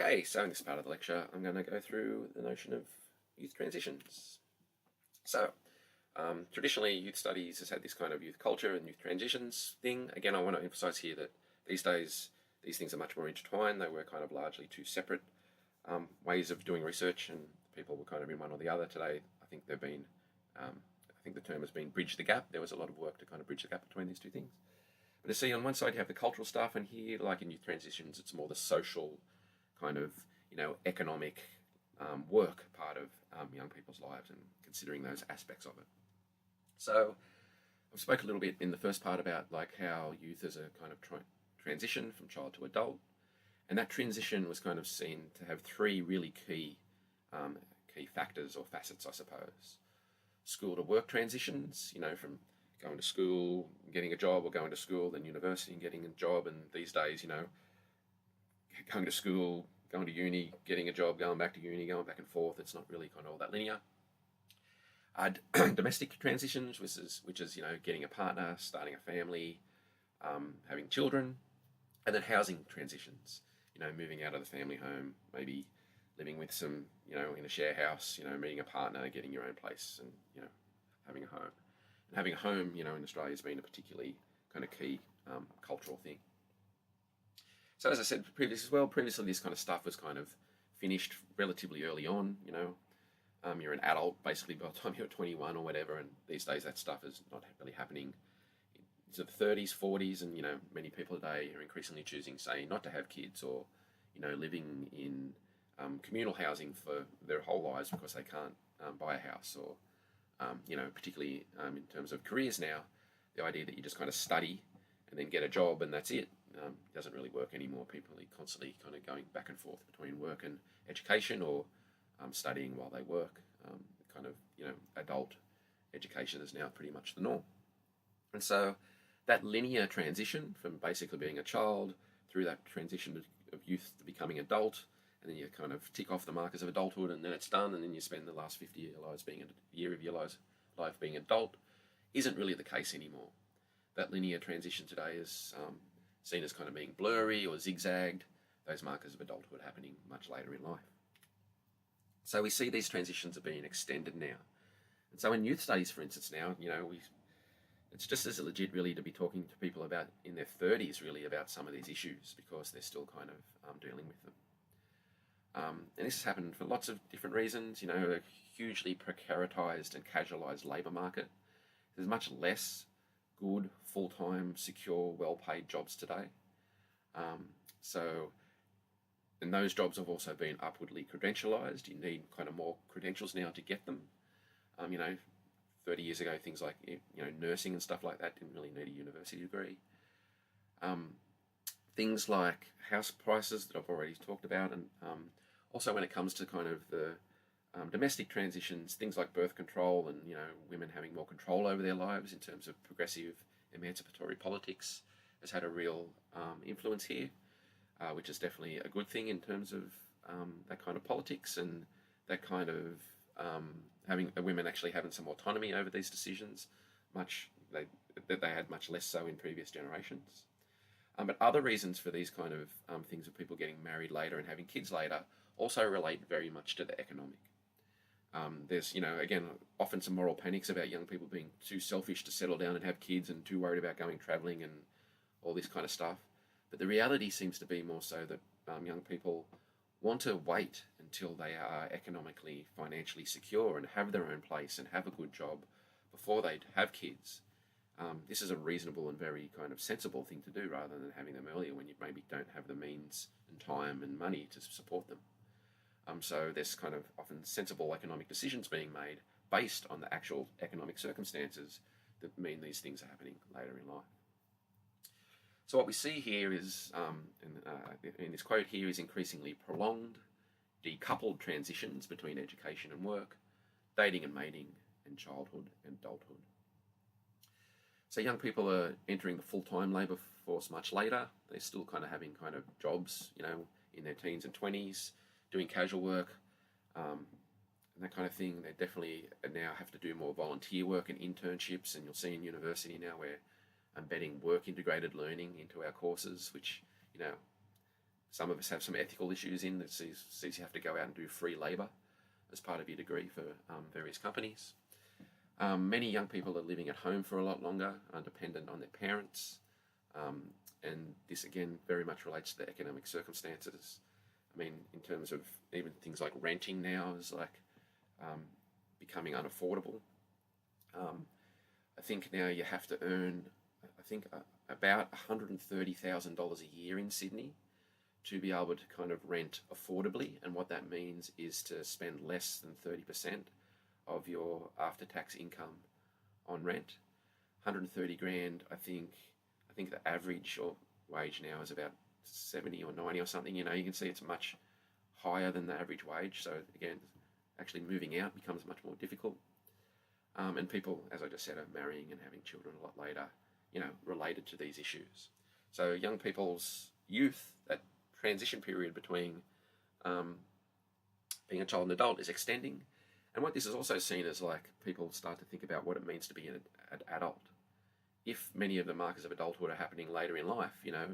Okay, so in this part of the lecture, I'm going to go through the notion of youth transitions. So, traditionally, youth studies has had this kind of youth culture and youth transitions thing. Again, I want to emphasize here that these days, these things are much more intertwined. They were kind of largely two separate ways of doing research, and people were kind of in one or the other. Today, I think they've been, I think the term has been bridge the gap. There was a lot of work to kind of bridge the gap between these two things. But to see, on one side, you have the cultural stuff, and here, like in youth transitions, it's more the social kind of, economic work part of young people's lives and considering those aspects of it. So I spoke a little bit in the first part about like how youth is a kind of transition from child to adult, and that transition was kind of seen to have three really key factors or facets, I suppose. School to work transitions, from going to school, getting a job, or going to school, then university and getting a job, and these days, going to school, going to uni, getting a job, going back to uni, going back and forth. It's not really kind of all that linear. Domestic transitions, which is getting a partner, starting a family, having children, and then housing transitions. Moving out of the family home, maybe living with some, in a share house, meeting a partner, getting your own place, and having a home. And having a home, in Australia has been a particularly kind of key cultural thing. So as I said previously this kind of stuff was kind of finished relatively early on. You're an adult basically by the time you're 21 or whatever, and these days that stuff is not really happening. Into the 30s, 40s, and many people today are increasingly choosing, say, not to have kids, or living in communal housing for their whole lives because they can't buy a house, or particularly in terms of careers now, the idea that you just kind of study and then get a job and that's it. Doesn't really work anymore. People are constantly kind of going back and forth between work and education, or studying while they work. Adult education is now pretty much the norm. And so that linear transition from basically being a child through that transition of youth to becoming adult, and then you kind of tick off the markers of adulthood, and then it's done, and then you spend the last 50 years of your life being adult, isn't really the case anymore. That linear transition today is seen as kind of being blurry or zigzagged, those markers of adulthood happening much later in life. So we see these transitions are being extended now. And so in youth studies, for instance, now, it's just as legit really to be talking to people about in their 30s really about some of these issues, because they're still kind of dealing with them. And this has happened for lots of different reasons. A hugely precaritized and casualized labour market. There's much less good, full-time, secure, well-paid jobs today. And those jobs have also been upwardly credentialised. You need kind of more credentials now to get them. 30 years ago, things like nursing and stuff like that didn't really need a university degree. Things like house prices that I've already talked about, and also when it comes to kind of the domestic transitions, things like birth control and women having more control over their lives in terms of progressive emancipatory politics has had a real influence here, which is definitely a good thing in terms of that kind of politics, and that kind of having women actually having some autonomy over these decisions, that they had much less so in previous generations. But other reasons for these kind of things of people getting married later and having kids later also relate very much to the economic. There's, again, often some moral panics about young people being too selfish to settle down and have kids, and too worried about going travelling and all this kind of stuff. But the reality seems to be more so that young people want to wait until they are economically, financially secure and have their own place and have a good job before they have kids. This is a reasonable and very kind of sensible thing to do, rather than having them earlier when you maybe don't have the means and time and money to support them. So there's kind of often sensible economic decisions being made based on the actual economic circumstances that mean these things are happening later in life. So what we see here is, in this quote here, is increasingly prolonged, decoupled transitions between education and work, dating and mating, and childhood and adulthood. So young people are entering the full-time labour force much later. They're still kind of having kind of jobs, in their teens and 20s, doing casual work, and that kind of thing. They definitely now have to do more volunteer work and internships, and you'll see in university now we're embedding work integrated learning into our courses, which Some of us have some ethical issues in that sees you have to go out and do free labour as part of your degree for various companies. Many young people are living at home for a lot longer, are dependent on their parents, and this again very much relates to the economic circumstances. I mean, in terms of even things like renting now is like becoming unaffordable. I think now you have to earn, I think, about $130,000 a year in Sydney to be able to kind of rent affordably. And what that means is to spend less than 30% of your after-tax income on rent. 130 grand, I think the average or wage now is about 70 or 90 or something. You know, you can see it's much higher than the average wage. So again, actually moving out becomes much more difficult. And people, as I just said, are marrying and having children a lot later, you know, related to these issues. So young people's youth, that transition period between being a child and adult is extending. And what this is also seen as, like, people start to think about what it means to be an adult. If many of the markers of adulthood are happening later in life, you know,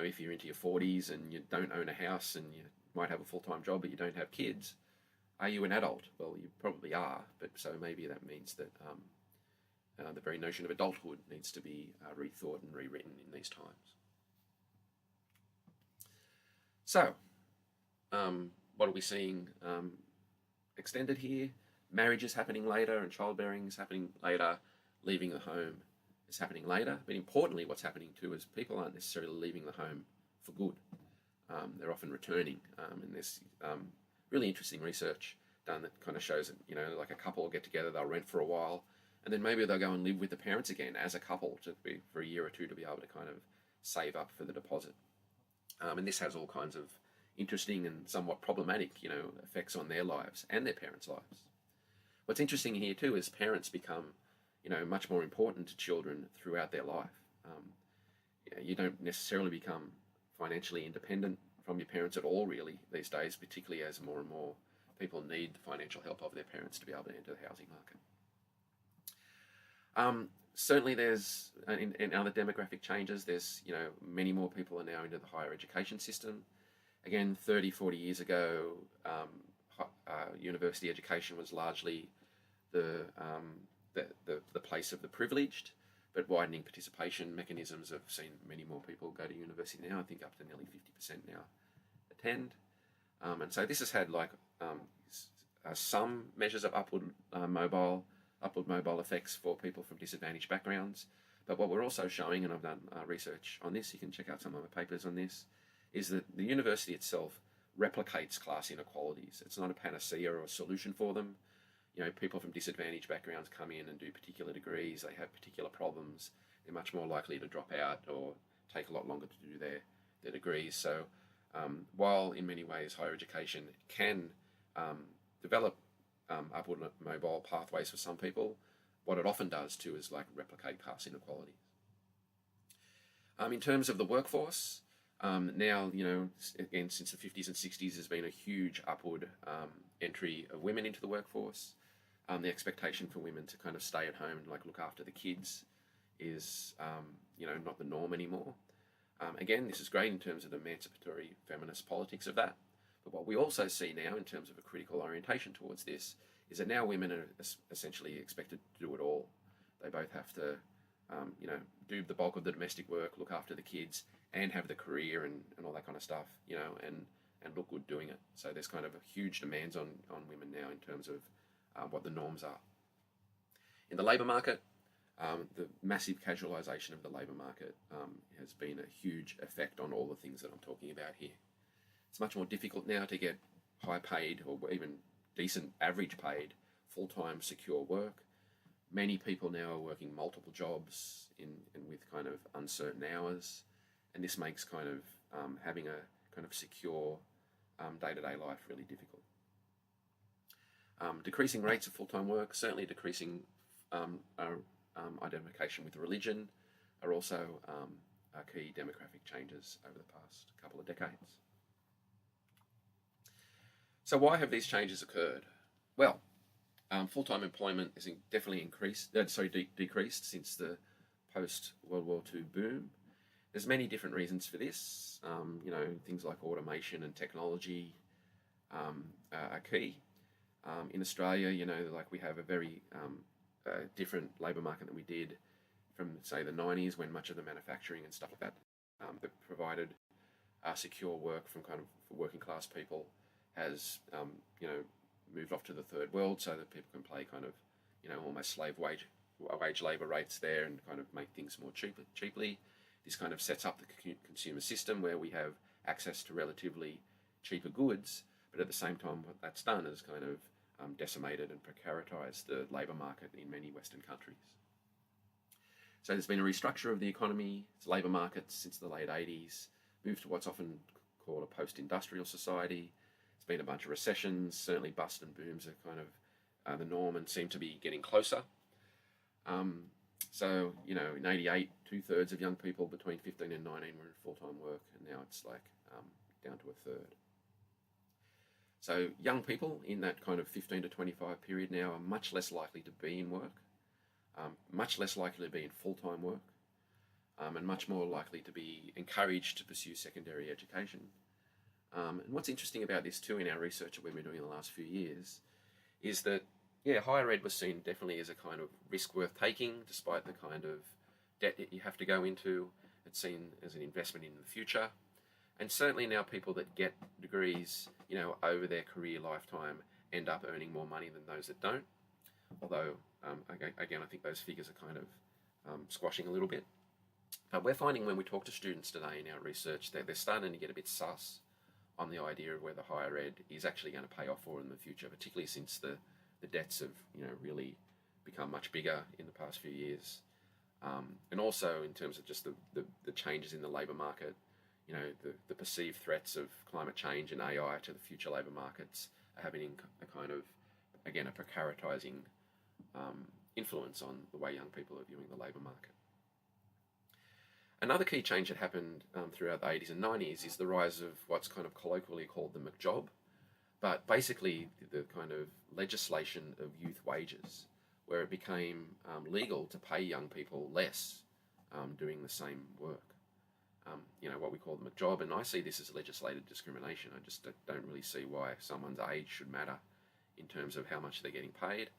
if you're into your 40s and you don't own a house and you might have a full-time job but you don't have kids, are you an adult? Well, you probably are, but so maybe that means that the very notion of adulthood needs to be rethought and rewritten in these times. So, what are we seeing extended here? Marriage is happening later and childbearing is happening later. Leaving the home is happening later. But importantly, what's happening too is people aren't necessarily leaving the home for good. They're often returning. And there's really interesting research done that kind of shows that, you know, like a couple will get together, they'll rent for a while, and then maybe they'll go and live with the parents again as a couple for a year or two to be able to kind of save up for the deposit. And this has all kinds of interesting and somewhat problematic, you know, effects on their lives and their parents' lives. What's interesting here too is parents become, you know, much more important to children throughout their life. You don't necessarily become financially independent from your parents at all, really, these days, particularly as more and more people need the financial help of their parents to be able to enter the housing market. Certainly there's, in other demographic changes, there's, you know, many more people are now into the higher education system. Again, 30, 40 years ago, university education was largely the place of the privileged, but widening participation mechanisms have seen many more people go to university now. I think up to nearly 50% now attend. And so this has had like some measures of upward mobile effects for people from disadvantaged backgrounds. But what we're also showing, and I've done research on this, you can check out some of my papers on this, is that the university itself replicates class inequalities. It's not a panacea or a solution for them. You know, people from disadvantaged backgrounds come in and do particular degrees, they have particular problems, they're much more likely to drop out or take a lot longer to do their degrees. So while in many ways higher education can develop upward mobile pathways for some people, what it often does too is like replicate class inequalities. In terms of the workforce, now, you know, again, since the 50s and 60s, there's been a huge upward entry of women into the workforce. The expectation for women to kind of stay at home and like look after the kids is, you know, not the norm anymore. Again, this is great in terms of the emancipatory feminist politics of that. But what we also see now in terms of a critical orientation towards this is that now women are essentially expected to do it all. They both have to, you know, do the bulk of the domestic work, look after the kids, and have the career and all that kind of stuff, you know, and look good doing it. So there's kind of a huge demands on women now in terms of what the norms are. In the labour market, the massive casualisation of the labour market has been a huge effect on all the things that I'm talking about here. It's much more difficult now to get high paid or even decent average paid full-time secure work. Many people now are working multiple jobs and with kind of uncertain hours, and this makes kind of having a kind of secure day-to-day life really difficult. Decreasing rates of full-time work, certainly decreasing identification with religion, are also key demographic changes over the past couple of decades. So why have these changes occurred? Well, full-time employment has definitely decreased since the post-World War II boom. There's many different reasons for this. Things like automation and technology are key. In Australia, like we have a very different labour market than we did from, say, the 90s, when much of the manufacturing and stuff like that that provided secure work from kind of for working class people has, moved off to the third world, so that people can play kind of, almost slave wage labour rates there and kind of make things more cheaply. This kind of sets up the consumer system where we have access to relatively cheaper goods, but at the same time, what that's done is kind of decimated and precaritized the labour market in many Western countries. So there's been a restructure of the economy, its labour markets since the late 80s, moved to what's often called a post-industrial society. There's been a bunch of recessions, certainly bust and booms are kind of the norm and seem to be getting closer. In 88, 2/3 of young people between 15 and 19 were in full-time work, and now it's like down to a third. So young people in that kind of 15 to 25 period now are much less likely to be in work, much less likely to be in full-time work, and much more likely to be encouraged to pursue secondary education. And what's interesting about this too in our research that we've been doing in the last few years is that, higher ed was seen definitely as a kind of risk worth taking, despite the kind of debt that you have to go into. It's seen as an investment in the future. And certainly now people that get degrees, over their career lifetime end up earning more money than those that don't. Although, again, I think those figures are kind of squashing a little bit. But we're finding when we talk to students today in our research that they're starting to get a bit sus on the idea of whether higher ed is actually going to pay off for them in the future, particularly since the debts have, really become much bigger in the past few years. And also in terms of just the changes in the labour market, the perceived threats of climate change and AI to the future labour markets are having a kind of, again, a precaritizing influence on the way young people are viewing the labour market. Another key change that happened throughout the 80s and 90s is the rise of what's kind of colloquially called the McJob, but basically the kind of legislation of youth wages, where it became legal to pay young people less doing the same work. What we call the McJob, and I see this as legislated discrimination. I just don't really see why someone's age should matter in terms of how much they're getting paid.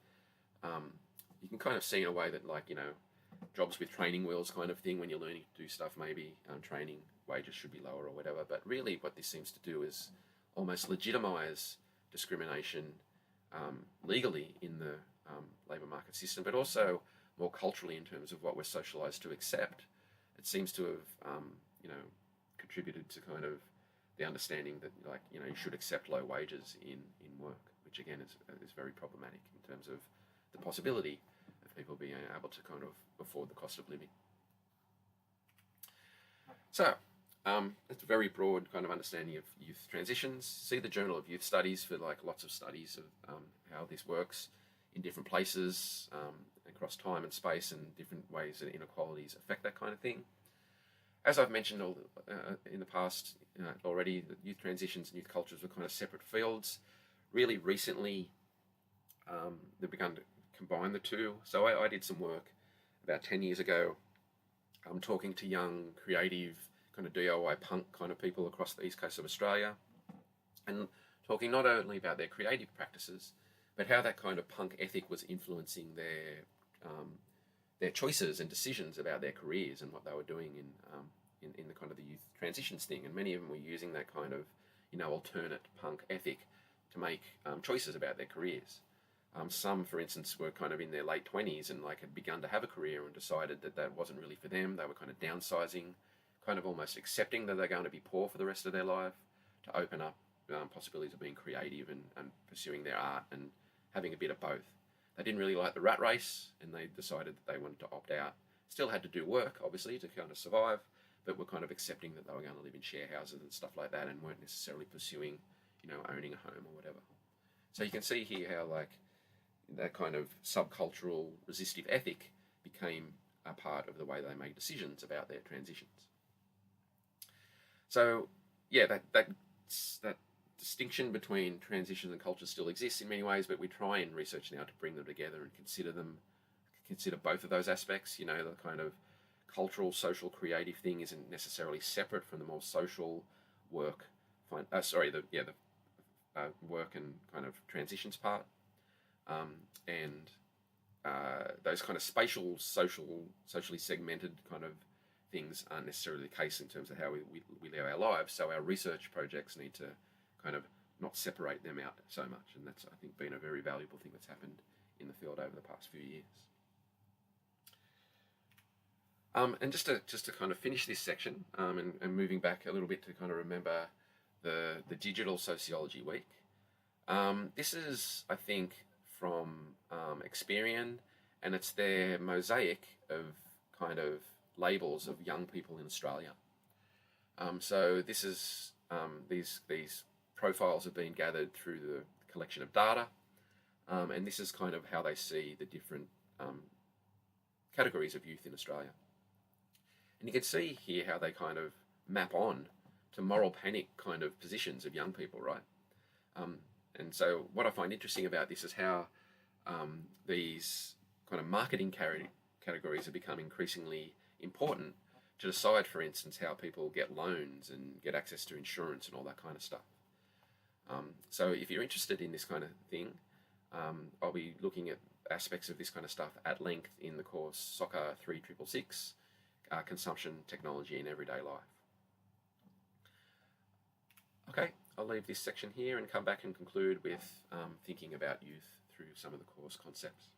You can kind of see in a way that, jobs with training wheels kind of thing, when you're learning to do stuff, maybe training wages should be lower or whatever. But really what this seems to do is almost legitimise discrimination legally in the labour market system, but also more culturally in terms of what we're socialised to accept. It seems to have, contributed to kind of the understanding that, you should accept low wages in work, which again is very problematic in terms of the possibility of people being able to kind of afford the cost of living. So, it's a very broad kind of understanding of youth transitions. See the Journal of Youth Studies for lots of studies of how this works in different places across time and space, and different ways that inequalities affect that kind of thing. As I've mentioned in the past already, that youth transitions and youth cultures were kind of separate fields. Really recently, they've begun to combine the two. So I did some work about 10 years ago, talking to young, creative, kind of DIY punk kind of people across the east coast of Australia, and talking not only about their creative practices, but how that kind of punk ethic was influencing their choices and decisions about their careers and what they were doing in the kind of the youth transitions thing. And many of them were using that kind of, alternate punk ethic to make choices about their careers. Some, for instance, were kind of in their late 20s and had begun to have a career and decided that that wasn't really for them. They were kind of downsizing, kind of almost accepting that they're going to be poor for the rest of their life, to open up possibilities of being creative and pursuing their art and having a bit of both. They didn't really like the rat race, and they decided that they wanted to opt out. Still had to do work, obviously, to kind of survive, but were kind of accepting that they were going to live in share houses and stuff like that, and weren't necessarily pursuing, owning a home or whatever. So you can see here how that kind of subcultural resistive ethic became a part of the way they make decisions about their transitions. So that distinction between transitions and culture still exists in many ways, but we try in research now to bring them together and consider both of those aspects, the kind of cultural, social, creative thing isn't necessarily separate from the more social work. Work and kind of transitions part, and those kind of spatial, socially segmented kind of things aren't necessarily the case in terms of how we live our lives. So our research projects need to kind of not separate them out so much, and that's, I think, been a very valuable thing that's happened in the field over the past few years. And just to kind of finish this section, and moving back a little bit to kind of remember the Digital Sociology Week. This is, I think, from Experian, and it's their mosaic of kind of labels of young people in Australia. So this is these profiles have been gathered through the collection of data, and this is kind of how they see the different categories of youth in Australia. And you can see here how they kind of map on to moral panic kind of positions of young people, right? And so what I find interesting about this is how these kind of marketing categories have become increasingly important to decide, for instance, how people get loans and get access to insurance and all that kind of stuff. So if you're interested in this kind of thing, I'll be looking at aspects of this kind of stuff at length in the course Soccer 3666, Consumption, Technology and Everyday Life. Okay, I'll leave this section here and come back and conclude with thinking about youth through some of the course concepts.